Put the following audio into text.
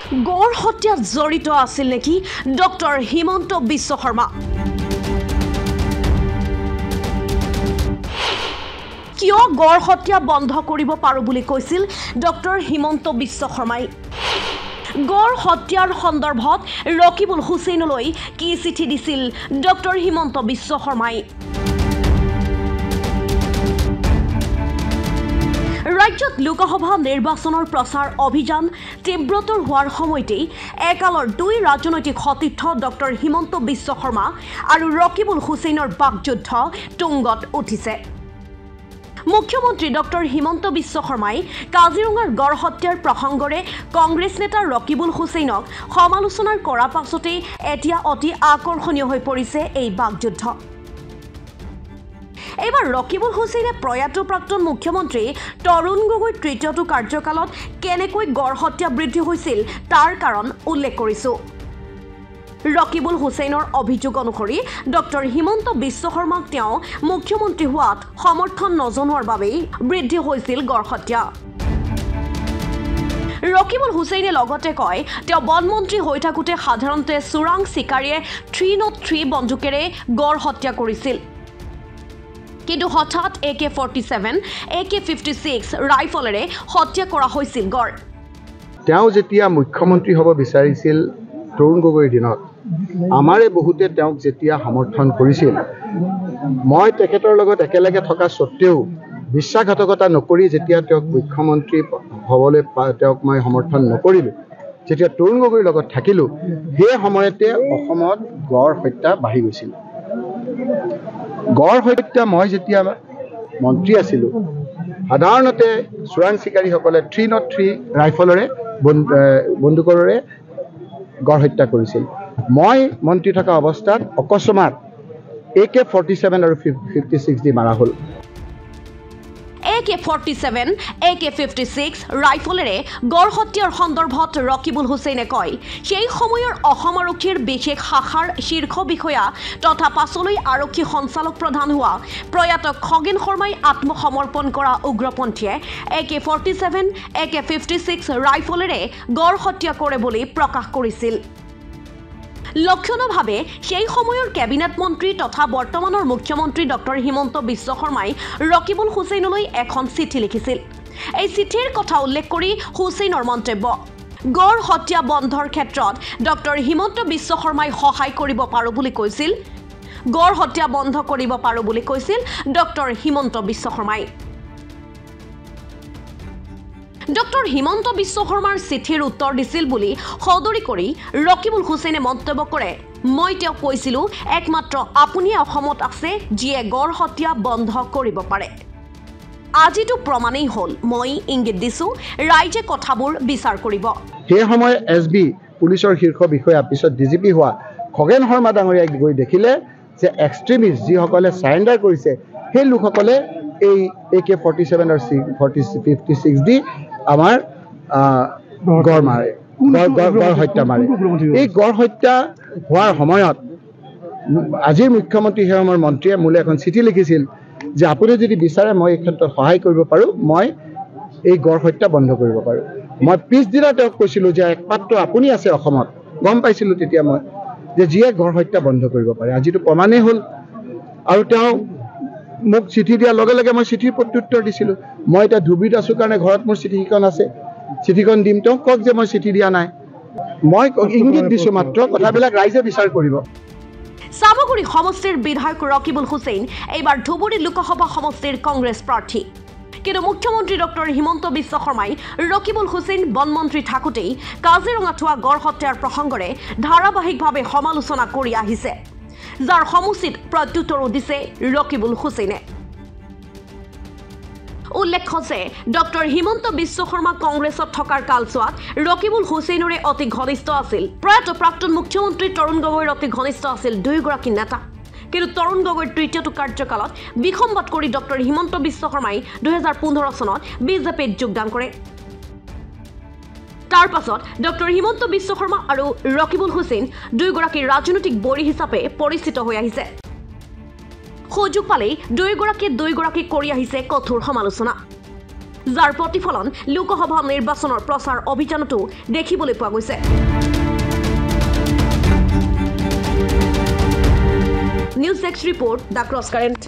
গড় হত্যাত জড়িত আছিল নেকি ডক্টৰ হিমন্ত বিশ্ব শৰ্মা? কিয় গড় হত্যা বন্ধ কৰিব পাৰো বুলি কৈছিল ডক্টৰ হিমন্ত বিশ্ব শৰ্মাই? গড় হত্যাৰ সন্দৰ্ভত ৰকিবুল হুছেইনলৈ কি চিঠি দিছিল ডক্টৰ হিমন্ত বিশ্ব শৰ্মাই? ৰাজ্যত লোকসভা নিৰ্বাচনৰ প্ৰচাৰ অভিযান তীব্ৰতৰ হোৱাৰ সময়তেই একালৰ দুই ৰাজনৈতিক সতীৰ্থ ডক্টৰ হিমন্ত বিশ্ব শৰ্মা আৰু ৰকিবুল হুছেইনৰ বাকযুদ্ধ তুংগত উঠিছে। মুখ্যমন্ত্ৰী ডক্টৰ হিমন্ত বিশ্ব শৰ্মাই কাজিৰঙাৰ গড় হত্যাৰ প্ৰসংগৰে কংগ্ৰেছ নেতা ৰকিবুল হুছেইনক সমালোচনাৰ কৰা পাছতেই এতিয়া অতি আকৰ্ষণীয় হৈ পৰিছে এই বাকযুদ্ধ। এবাৰ ৰকিবুল হুছেইনে প্ৰয়াত প্ৰাক্তন মুখ্যমন্ত্ৰী তৰুণ গগৈৰ তৃতীয়টো কাৰ্যকালত কেনেকৈ গড় হত্যা বৃদ্ধি হৈছিল তাৰ কাৰণ উল্লেখ কৰিছো। ৰকিবুল হুছেইনৰ অভিযোগ অনুসৰি ডক্টৰ হিমন্ত বিশ্ব শৰ্মাক তেওঁ মুখ্যমন্ত্ৰী হোৱাত সমৰ্থন নজনোৱাৰ বাবেই বৃদ্ধি হৈছিল গড় হত্যা। ৰকিবুল হুছেইনে লগতে কয় তেওঁ বনমন্ত্ৰী হৈ থাকোঁতে সাধাৰণতে চোৰাং চিকাৰীয়ে 303 বন্দুকেৰে গড় হত্যা কৰিছিল, কিন্তু হঠাৎ AK-47, AK-56 ৰাইফলেৰে হত্যা কৰা হৈছিল গড়। তেওঁ যেতিয়া মুখ্যমন্ত্ৰী হ'ব বিচাৰিছিল তৰুণ গগৈৰ দিনত, আমাৰে বহুতে তেওঁক যেতিয়া সমৰ্থন কৰিছিল, মই তেখেতৰ লগত একেলগে থকা স্বত্তেও বিশ্বাসঘাতকতা নকৰি যেতিয়া তেওঁক মুখ্যমন্ত্ৰী হ'বলৈ তেওঁক মই সমৰ্থন নকৰিলোঁ, যেতিয়া তৰুণ গগৈৰ লগত থাকিলোঁ, সেই সময়তে অসমত গড় হত্যা বাঢ়ি গৈছিল। গড় হত্যা মই যেতিয়া মন্ত্ৰী আছিলোঁ, সাধাৰণতে চোৰাং চিকাৰীসকলে 303 ৰাইফলেৰে বন্দুকৰে গড় হত্যা কৰিছিল। মই মন্ত্ৰী থকা অৱস্থাত অকস্মাত AK-47 আৰু 56 দি মাৰা হ'ল। AK-47, AK-56 ৰাইফলেৰে গড় হত্যাৰ সন্দৰ্ভত ৰকিবুল হুছেইনে কয়, সেই সময়ৰ অসম আৰক্ষীৰ বিশেষ শাখাৰ শীৰ্ষ বিষয়া তথা পাছলৈ আৰক্ষী সঞ্চালক প্ৰধান হোৱা প্ৰয়াত খগেন শৰ্মাই আত্মসমৰ্পণ কৰা উগ্ৰপন্থীয়ে AK-47, AK-56 ৰাইফলেৰে গড় হত্যা কৰে বুলি প্ৰকাশ কৰিছিল। লক্ষণভাৱে সেই সময়ৰ কেবিনেট মন্ত্ৰী তথা বৰ্তমানৰ মুখ্যমন্ত্ৰী ডক্টৰ হিমন্ত বিশ্ব শৰ্মাই ৰকিবুল হুছেইনলৈ এখন চিঠি লিখিছিল। এই চিঠিৰ কথা উল্লেখ কৰি হুছেইনৰ মন্তব্য, গড় হত্যা বন্ধৰ ক্ষেত্ৰত ডক্টৰ হিমন্ত বিশ্ব শৰ্মাই সহায় কৰিব পাৰো বুলি কৈছিল। গড় হত্যা বন্ধ কৰিব পাৰো বুলি কৈছিল ডক্টৰ হিমন্ত বিশ্ব শৰ্মাই। ডক্টৰ হিমন্ত বিশ্ব শৰ্মাৰ চিঠিৰ উত্তৰ দিছিল বুলি সদৰি কৰি ৰকিবুল হুছেইনে মন্তব্য কৰে, মই তেওঁক কৈছিলোঁ একমাত্ৰ আপুনিয়ে অসমত আছে যিয়ে গড় হত্যা বন্ধ কৰিব পাৰে। আজিতো প্ৰমাণেই হ'ল, মই ইংগিত দিছোঁ, ৰাইজে কথাবোৰ বিচাৰ কৰিব। সেই সময়ত SB পুলিচৰ শীৰ্ষ বিষয়া পিছত DGP হোৱা খগেন শৰ্মা ডাঙৰীয়াক গৈ দেখিলে যে এক্সট্ৰিমিষ্ট যিসকলে চাৰেণ্ডাৰ কৰিছে সেই লোকসকলে এই AK-47 আৰু 56 দি আমাৰ গড় মাৰে, গড় হত্যা মাৰে। এই গড় হত্যা হোৱাৰ সময়ত আজিৰ মুখ্যমন্ত্ৰী সেই সময়ৰ মন্ত্ৰীয়ে মোলৈ এখন চিঠি লিখিছিল যে আপুনি যদি বিচাৰে মই এই ক্ষেত্ৰত সহায় কৰিব পাৰোঁ, মই এই গড় হত্যা বন্ধ কৰিব পাৰোঁ। মই পিছদিনা তেওঁক কৈছিলোঁ যে একমাত্ৰ আপুনি আছে অসমত, গম পাইছিলোঁ তেতিয়া মই যে যিয়ে গড় হত্যা বন্ধ কৰিব পাৰে। আজিতো প্ৰমাণেই হ'ল। আৰু তেওঁ মোক চিঠি দিয়াৰ লগে লগে মই চিঠিৰ প্ৰত্যুত্তৰ দিছিলোঁ। মই এতিয়া ধুবুৰীত আছোঁ কাৰণে ঘৰত মোৰ চিঠিখন আছে, চিঠিখন দিম, তেওঁক কওক যে মই চিঠি দিয়া নাই। মই ইংগিত দিছোঁ মাত্ৰ, কথাবিলাক ৰাইজে বিচাৰ কৰিব। চামগুৰি সমষ্টিৰ বিধায়ক ৰকিবুল হুছেইন এইবাৰ ধুবুৰী লোকসভা সমষ্টিৰ কংগ্ৰেছ প্ৰাৰ্থী, কিন্তু মুখ্যমন্ত্ৰী ডক্টৰ হিমন্ত বিশ্ব শৰ্মাই ৰকিবুল হুছেইন বনমন্ত্ৰী থাকোঁতেই কাজিৰঙাত হোৱা গড় হত্যাৰ প্ৰসংগৰে ধাৰাবাহিকভাৱে সমালোচনা কৰি আহিছে, যাৰ সমুচিত প্ৰত্যুত্তৰো দিছে ৰকিবুল হুছেইনে। উল্লেখ্য যে ডক্টৰ হিমন্ত বিশ্ব শৰ্মা কংগ্ৰেছত থকাৰ কালছোৱাত ৰকিবুল হুছেইনৰে অতি ঘনিষ্ঠ আছিল। প্ৰয়াত প্ৰাক্তন মুখ্যমন্ত্ৰী তৰুণ গগৈৰ অতি ঘনিষ্ঠ আছিল দুয়োগৰাকী নেতা, কিন্তু তৰুণ গগৈৰ তৃতীয়টো কাৰ্যকালত বিসম্বাদ কৰি ডক্টৰ হিমন্ত বিশ্ব শৰ্মাই 2015 চনত বিজেপিত যোগদান কৰে। তাৰ পাছত ডক্টৰ হিমন্ত বিশ্ব শৰ্মা আৰু ৰকিবুল হুছেইন দুয়োগৰাকী ৰাজনৈতিক বড়ি হিচাপে পৰিচিত হৈ আহিছে। সুযোগ পালেই দুয়োগৰাকীক কৰি আহিছে কঠোৰ সমালোচনা। যাৰ প্ৰতিফলন লোকসভা নিৰ্বাচনৰ প্ৰচাৰ অভিযানতো দেখিবলৈ পোৱা গৈছে। News desk report the cross current.